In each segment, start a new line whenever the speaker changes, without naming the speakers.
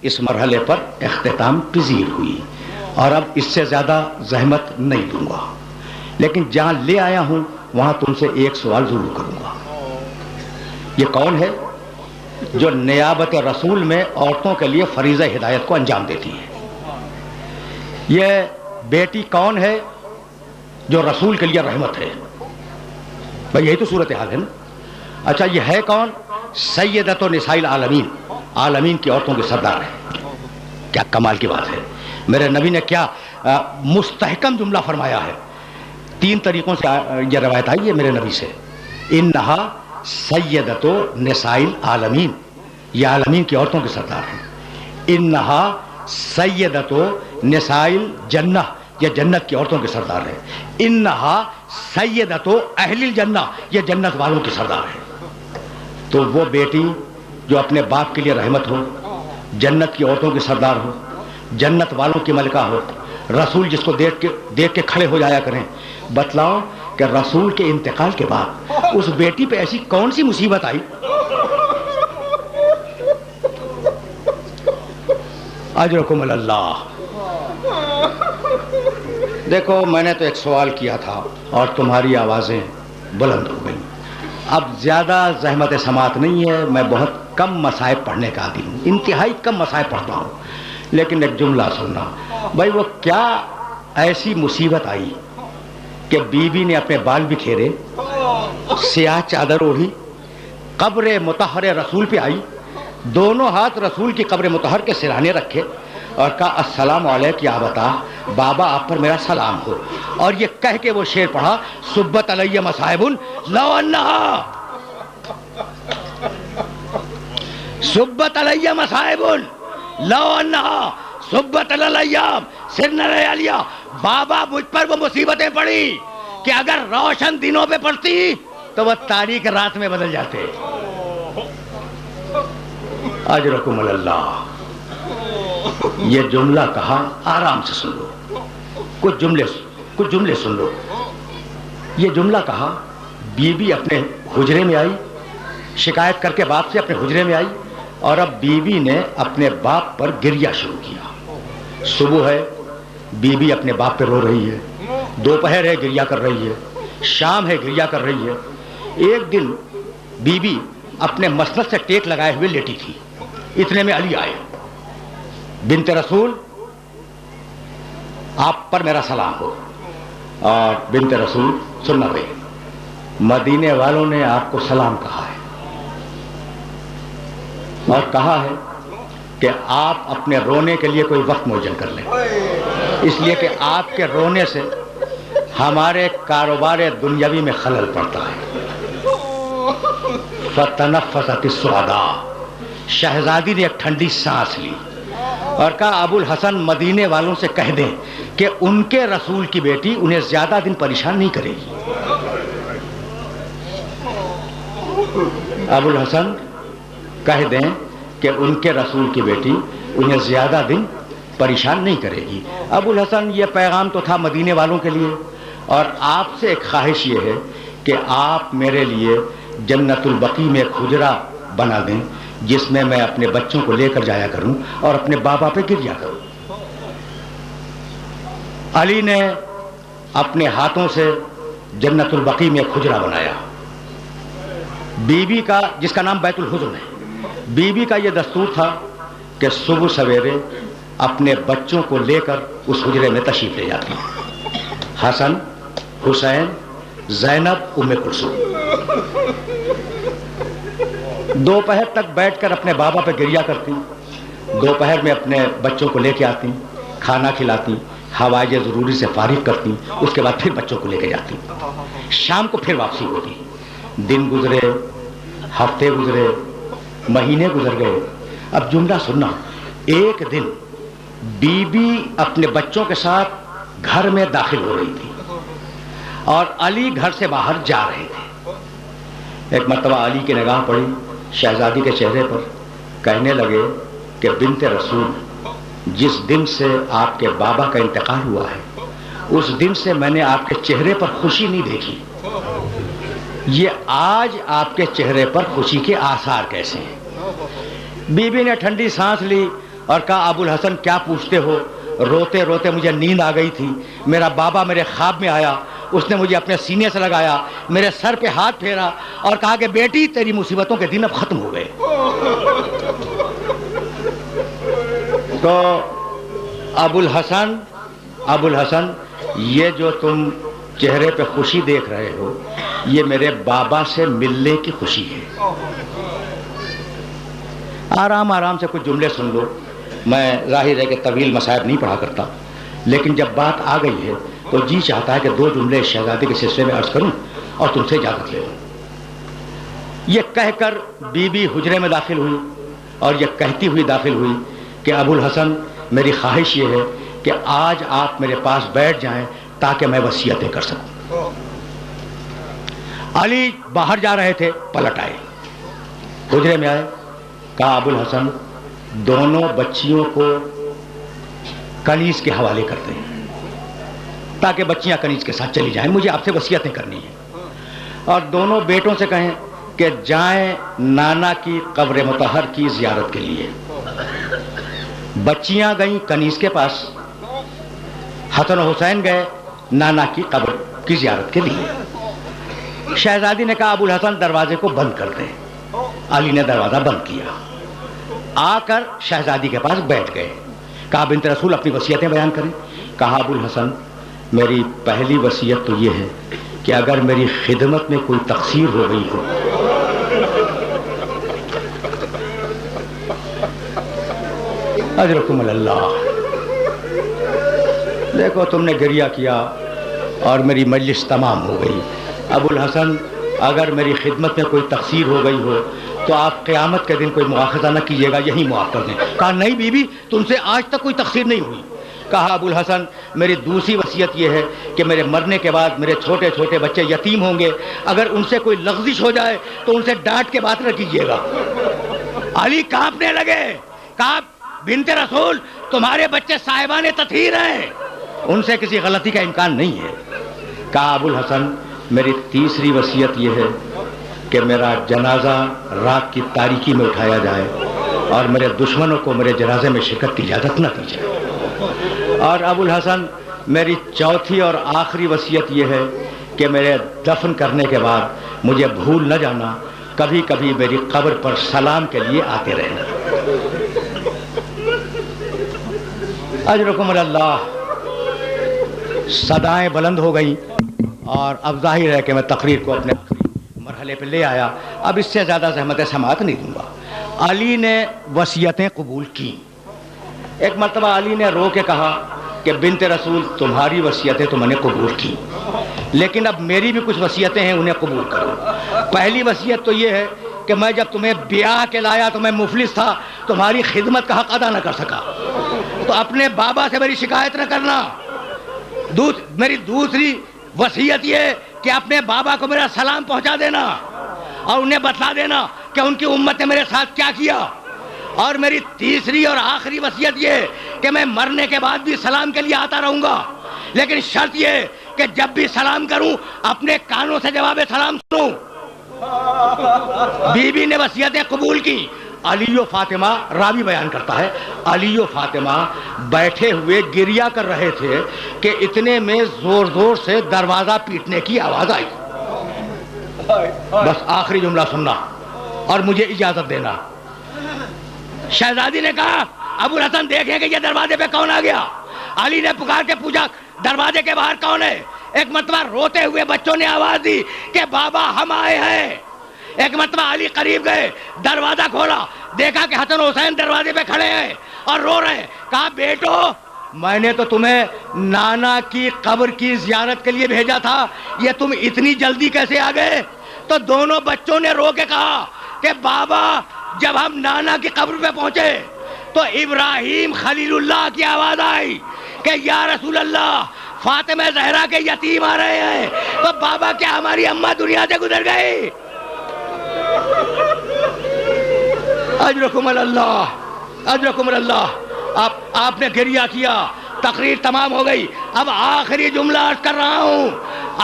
اس مرحلے پر اختتام پذیر ہوئی اور اب اس سے زیادہ زحمت نہیں دوں گا، لیکن جہاں لے آیا ہوں وہاں تم سے ایک سوال ضرور کروں گا۔ یہ کون ہے جو نیابت رسول میں عورتوں کے لیے فریضہ ہدایت کو انجام دیتی ہے؟ یہ بیٹی کون ہے جو رسول کے لیے رحمت ہے؟ بھائی یہی تو صورتحال ہے نا۔ اچھا یہ ہے کون؟ سیدۃ نساء العالمین، عالمین کی عورتوں کی سردار ہے۔ کیا کمال کی بات ہے، میرے نبی نے کیا مستحکم جملہ فرمایا ہے۔ 3 طریقوں سے یہ روایت آئی ہے میرے نبی سے، انہا سیدۃ نساء العالمین، یہ عالمین کی عورتوں کی سردار ہیں۔ انہا سیدۃ نساء الجنہ، یہ جنت کی عورتوں کی سردار ہے۔ انہا سیدۃ اہل الجنہ، یہ جنت والوں کی سردار ہے۔ تو وہ بیٹی جو اپنے باپ کے لیے رحمت ہو، جنت کی عورتوں کی سردار ہو، جنت والوں کی ملکہ ہو، رسول جس کو دیکھ کے کھڑے ہو جایا کریں، بتلاؤ کہ رسول کے انتقال کے بعد اس بیٹی پہ ایسی کون سی مصیبت آئی؟ اجرکم اللہ۔ دیکھو میں نے تو ایک سوال کیا تھا اور تمہاری آوازیں بلند ہو گئیں۔ اب زیادہ زحمت سماعت نہیں ہے، میں بہت کم مصائب پڑھنے کا عادی ہوں، انتہائی کم مصائب پڑھتا ہوں، لیکن ایک جملہ سننا۔ بھائی وہ کیا ایسی مصیبت آئی کہ بیوی نے اپنے بال بکھیرے، سیاہ چادر اوڑھی، قبر مطہر رسول پہ آئی، دونوں ہاتھ رسول کی قبر مطہر کے سرانے رکھے اور کہا السلام علیک یا ابتا، بابا آپ پر میرا سلام ہو، اور یہ کہہ کے وہ شعر پڑھا صبت علیہ مصائب لو انہا، صبت علیہ مصائب لو انہا صبت الایام سرنا لیالیا، بابا مجھ پر وہ مصیبتیں پڑی کہ اگر روشن دنوں پہ پڑتی تو وہ تاریک رات میں بدل جاتے۔ اجرکم اللہ۔ یہ جملہ کہا، آرام سے سن لو، کچھ جملے سن لو۔ یہ جملہ کہا، بی بی اپنے حجرے میں آئی، شکایت کر کے باپ سے اپنے حجرے میں آئی، اور اب بیوی نے اپنے باپ پر گریہ شروع کیا۔ صبح ہے، بیوی اپنے باپ پہ رو رہی ہے، دوپہر ہے گریہ کر رہی ہے، شام ہے گریہ کر رہی ہے۔ ایک دن بیوی اپنے مسند سے ٹیک لگائے ہوئے لیٹی تھی، اتنے میں علی آئے، بنت رسول آپ پر میرا سلام ہو۔ اور بنت رسول سننا بھائی، مدینے والوں نے آپ کو سلام کہا ہے اور کہا ہے کہ آپ اپنے رونے کے لیے کوئی وقت معین کر لیں، اس لیے کہ آپ کے رونے سے ہمارے کاروبار دنیاوی میں خلل پڑتا ہے۔ فتنفست السعداء، شہزادی نے ایک ٹھنڈی سانس لی اور کہا ابو الحسن مدینے والوں سے کہہ دیں کہ ان کے رسول کی بیٹی انہیں زیادہ دن پریشان نہیں کرے گی۔ ابو الحسن کہہ دیں کہ ان کے رسول کی بیٹی انہیں زیادہ دن پریشان نہیں کرے گی۔ ابو الحسن یہ پیغام تو تھا مدینے والوں کے لیے، اور آپ سے ایک خواہش یہ ہے کہ آپ میرے لیے جنت البقیع میں ایک حجرہ بنا دیں جس میں میں اپنے بچوں کو لے کر جایا کروں اور اپنے بابا پہ گریا کروں۔ علی نے اپنے ہاتھوں سے جنت البقیع میں ایک حجرہ بنایا۔ بیوی کا، جس کا نام بیت الحزن ہے، بیوی کا یہ دستور تھا کہ صبح سویرے اپنے بچوں کو لے کر اس حجرے میں تشریف لے جاتی، حسن، حسین، زینب، ام کلثوم۔ دوپہر تک بیٹھ کر اپنے بابا پہ گریہ کرتی، دوپہر میں اپنے بچوں کو لے کے آتی، کھانا کھلاتی، حوائج ضروری سے فارغ کرتی، اس کے بعد پھر بچوں کو لے کے جاتی، شام کو پھر واپسی ہوتی۔ دن گزرے، ہفتے گزرے، مہینے گزر گئے۔ اب جملہ سننا، ایک دن بی بی اپنے بچوں کے ساتھ گھر میں داخل ہو رہی تھی اور علی گھر سے باہر جا رہے تھے۔ ایک مرتبہ علی کی نگاہ پڑی شہزادی کے چہرے پر، کہنے لگے کہ بنت رسول، جس دن سے آپ کے بابا کا انتقال ہوا ہے اس دن سے میں نے آپ کے چہرے پر خوشی نہیں دیکھی، یہ آج آپ کے چہرے پر خوشی کے آثار کیسے ہیں؟ بی بی نے ٹھنڈی سانس لی اور کہا ابو الحسن کیا پوچھتے ہو؟ روتے روتے مجھے نیند آ گئی تھی، میرا بابا میرے خواب میں آیا، اس نے مجھے اپنے سینے سے لگایا، میرے سر پہ ہاتھ پھیرا اور کہا کہ بیٹی تیری مصیبتوں کے دن اب ختم ہو گئے۔ تو ابو الحسن یہ جو تم چہرے پہ خوشی دیکھ رہے ہو یہ میرے بابا سے ملنے کی خوشی ہے۔ آرام آرام سے کچھ جملے سن لو، میں ظاہر ہے کہ طویل مصائب نہیں پڑھا کرتا، لیکن جب بات آ گئی ہے تو جی چاہتا ہے کہ 2 جملے شہزادی کے سلسلے میں عرض کروں اور تم سے اجازت لے لوں۔ یہ کہہ کر بی بی حجرے میں داخل ہوئی اور یہ کہتی ہوئی داخل ہوئی کہ ابو الحسن میری خواہش یہ ہے کہ آج آپ میرے پاس بیٹھ جائیں تاکہ میں وصیتیں کر سکوں۔ علی باہر جا رہے تھے، پلٹ آئے، حجرے میں آئے، کہا ابو الحسن دونوں بچیوں کو کنیز کے حوالے کرتے ہیں تاکہ بچیاں کنیز کے ساتھ چلی جائیں، مجھے آپ سے وصیتیں کرنی ہیں، اور دونوں بیٹوں سے کہیں کہ جائیں نانا کی قبر مطہر کی زیارت کے لیے۔ بچیاں گئیں کنیز کے پاس، حسن و حسین گئے نانا کی قبر کی زیارت کے لیے۔ شہزادی نے کہا ابو الحسن دروازے کو بند کر دیں۔ علی نے دروازہ بند کیا، آ کر شہزادی کے پاس بیٹھ گئے، کہا بنت رسول اپنی وصیتیں بیان کریں۔ کہا ابو الحسن میری پہلی وصیت تو یہ ہے کہ اگر میری خدمت میں کوئی تقصیر ہو گئی ہو اجرکم اللہ۔ دیکھو تم نے گریہ کیا اور میری مجلس تمام ہو گئی۔ ابو الحسن اگر میری خدمت میں کوئی تقصیر ہو گئی ہو تو آپ قیامت کے دن کوئی مواخذہ نہ کیجیے گا، یہی معاف کر دیں۔ کہا نہیں بی بی تم سے آج تک کوئی تقصیر نہیں ہوئی۔ کہا ابو الحسن میری دوسری وصیت یہ ہے کہ میرے مرنے کے بعد میرے چھوٹے چھوٹے بچے یتیم ہوں گے، اگر ان سے کوئی لغزش ہو جائے تو ان سے ڈانٹ کے بات نہ کیجیے گا۔ علی کانپنے لگے، کہا بنت رسول تمہارے بچے صاحبان تطہیر ہیں، ان سے کسی غلطی کا امکان نہیں ہے۔ کہا ابو الحسن میری تیسری وصیت یہ ہے کہ میرا جنازہ رات کی تاریکی میں اٹھایا جائے اور میرے دشمنوں کو میرے جنازے میں شرکت کی اجازت نہ دی جائے۔ اور ابو الحسن میری چوتھی اور آخری وصیت یہ ہے کہ میرے دفن کرنے کے بعد مجھے بھول نہ جانا، کبھی کبھی میری قبر پر سلام کے لیے آتے رہنا۔ اجرکم اللہ۔ صدائیں بلند ہو گئیں اور اب ظاہر ہے کہ میں تقریر کو اپنے مرحلے پہ لے آیا، اب اس سے زیادہ زحمت سماعت نہیں دوں گا۔ علی نے وصیتیں قبول کی۔ ایک مرتبہ علی نے رو کے کہا کہ بنت رسول تمہاری وصیتیں تو میں نے قبول کی، لیکن اب میری بھی کچھ وصیتیں ہیں، انہیں قبول کرو۔ پہلی وصیت تو یہ ہے کہ میں جب تمہیں بیاہ کے لایا تو میں مفلس تھا، تمہاری خدمت کا حق ادا نہ کر سکا، تو اپنے بابا سے میری شکایت نہ کرنا۔ میری دوسری وصیت یہ کہ اپنے بابا کو میرا سلام پہنچا دینا اور انہیں بتلا دینا کہ ان کی امت نے میرے ساتھ کیا کیا۔ اور میری تیسری اور آخری وصیت یہ کہ میں مرنے کے بعد بھی سلام کے لیے آتا رہوں گا، لیکن شرط یہ کہ جب بھی سلام کروں اپنے کانوں سے جواب سلام سنوں۔ بی بی نے وصیتیں قبول کی۔ علی و فاطمہ، راوی بیان کرتا ہے، علی و فاطمہ بیٹھے ہوئے گریہ کر رہے تھے کہ اتنے میں زور زور سے دروازہ پیٹنے کی آواز آئی۔ بس آخری جملہ سننا اور مجھے اجازت دینا۔ شہزادی نے کہا ابو الحسن دیکھیں کہ یہ دروازے پہ کون آ گیا۔ علی نے پکار کے پوچھا دروازے کے باہر کون ہے؟ ایک مرتبہ روتے ہوئے بچوں نے آواز دی کہ بابا ہم آئے ہیں۔ ایک مرتبہ علی قریب گئے، دروازہ کھولا، دیکھا کہ حسن حسین دروازے پہ کھڑے ہیں اور رو رہے ہیں۔ کہا بیٹو میں نے تو تمہیں نانا کی قبر کی زیارت کے لیے بھیجا تھا، یہ تم اتنی جلدی کیسے آ گئے؟ تو دونوں بچوں نے رو کے کہا کہ بابا جب ہم نانا کی قبر پہ پہنچے تو ابراہیم خلیل اللہ کی آواز آئی کہ یا رسول اللہ فاطمہ زہرا کے یتیم آ رہے ہیں، تو بابا کیا ہماری اماں دنیا سے گزر گئی؟ اجرکم اللہ، اجرکم اللہ۔ آپ نے گریہ کیا، تقریر تمام ہو گئی۔ اب آخری جملہ عرض کر رہا ہوں۔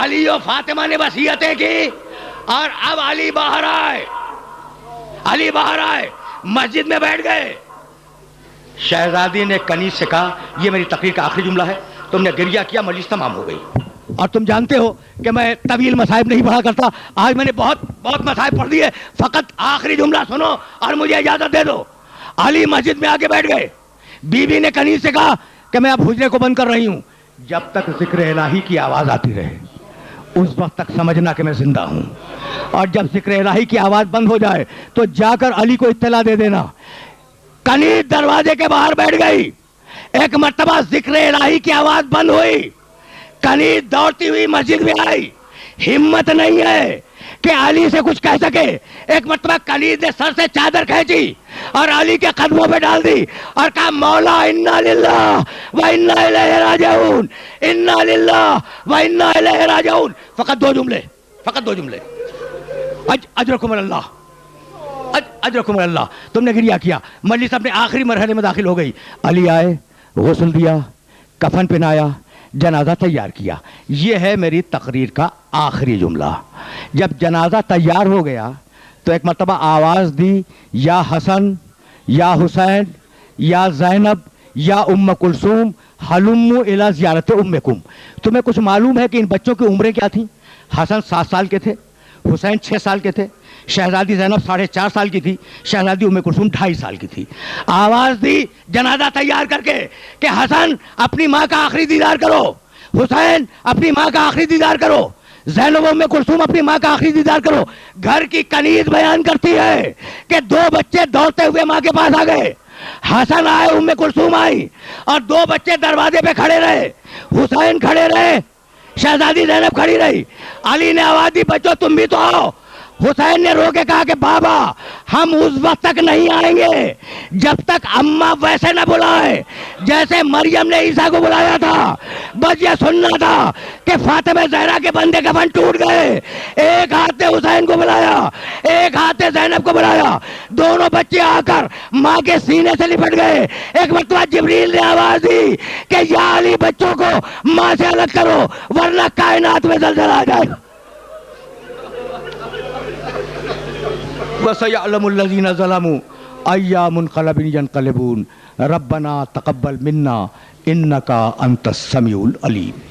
علی و فاطمہ نے وصیتیں کی اور اب علی باہر آئے، علی باہر آئے، مسجد میں بیٹھ گئے۔ شہزادی نے کنیز سے کہا یہ میری تقریر کا آخری جملہ ہے. تم نے گریہ کیا, مجلس تمام ہو گئی. اور تم جانتے ہو کہ میں طویل مصائب نہیں پڑھا کرتا, آج میں نے بہت مصائب پڑھ دیے, فقط آخری جملہ سنو اور مجھے اجازت دے دو. علی مسجد میں آ کے بیٹھ گئے. بیوی نے کنیز سے کہا کہ میں اب حجرے کو بند کر رہی ہوں, جب تک ذکر الہی کی آواز آتی رہے اس وقت تک سمجھنا کہ میں زندہ ہوں, اور جب ذکر الہی کی آواز بند ہو جائے تو جا کر علی کو اطلاع دے دینا. کنیز دروازے کے باہر بیٹھ گئی. ایک مرتبہ ذکر الہی کی آواز بند ہوئی, کنیز دوڑتی ہوئی مسجد میں آئی. ہمت نہیں ہے کہ علی سے کچھ کہہ سکے. ایک مرتبہ کنیز نے سر سے چادر کھینچی اور علی کے قدموں پہ ڈال دی اور کہا مولا انا للہ و انا الیہ راجعون, انا للہ و انا الیہ راجعون. فقط دو جملے. اجرکم اللہ, اجرکم اللہ. تم نے گریہ کیا. مجلس اپنے آخری مرحلے میں داخل ہو گئی. علی آئے, غسل دیا, کفن پہنایا, جنازہ تیار کیا. یہ ہے میری تقریر کا آخری جملہ. جب جنازہ تیار ہو گیا تو ایک مرتبہ آواز دی, یا حسن یا حسین یا زینب یا ام کلثوم حلموا الی زیارت امکم. تمہیں کچھ معلوم ہے کہ ان بچوں کی عمریں کیا تھیں؟ حسن 7 سال کے تھے, حسین 6 سال کے تھے, شہزادی زینب 4.5 سال کی تھی, شہزادی ام کلثوم 2.5 سال کی تھی. آواز دی جنازہ تیار کر کے کہ حسن اپنی ماں کا آخری دیدار کرو, حسین اپنی ماں کا آخری دیدار کرو, زینب ام کلثوم اپنی ماں کا آخری دیدار کرو. گھر کی کنیز بیان کرتی ہے کہ 2 بچے دوڑتے ہوئے ماں کے پاس آ گئے. حسن آئے, ام کلثوم آئی, اور 2 بچے دروازے پہ کھڑے رہے. حسین کھڑے رہے, شہزادی زینب کھڑی رہی. علی نے آواز دی بچوں تم بھی تو آؤ. حسین نے رو کے کہا کہ بابا ہم اس وقت تک نہیں آئیں گے جب تک اماں ویسے نہ بلائیں جیسے مریم نے عیسیٰ کو بلایا تھا. بس یہ سننا تھا کہ فاطمہ زہرا کے بندے کفن ٹوٹ گئے. ایک ہاتھ نے حسین کو بلایا, ایک ہاتھ نے زینب کو بلایا. دونوں بچے آ کر ماں کے سینے سے لپٹ گئے. ایک مرتبہ جبریل نے آواز دی کہ یا علی بچوں کو ماں سے الگ کرو ورنہ کائنات میں زلزلہ آ جائے. وَسَيَعْلَمُ الَّذِينَ ظَلَمُوا أَيَّ مُنْقَلَبٍ يَنْقَلِبُونَ رَبَّنَا تَقَبَّلْ مِنَّا إِنَّكَ أَنْتَ السَّمِيعُ الْعَلِيمُ.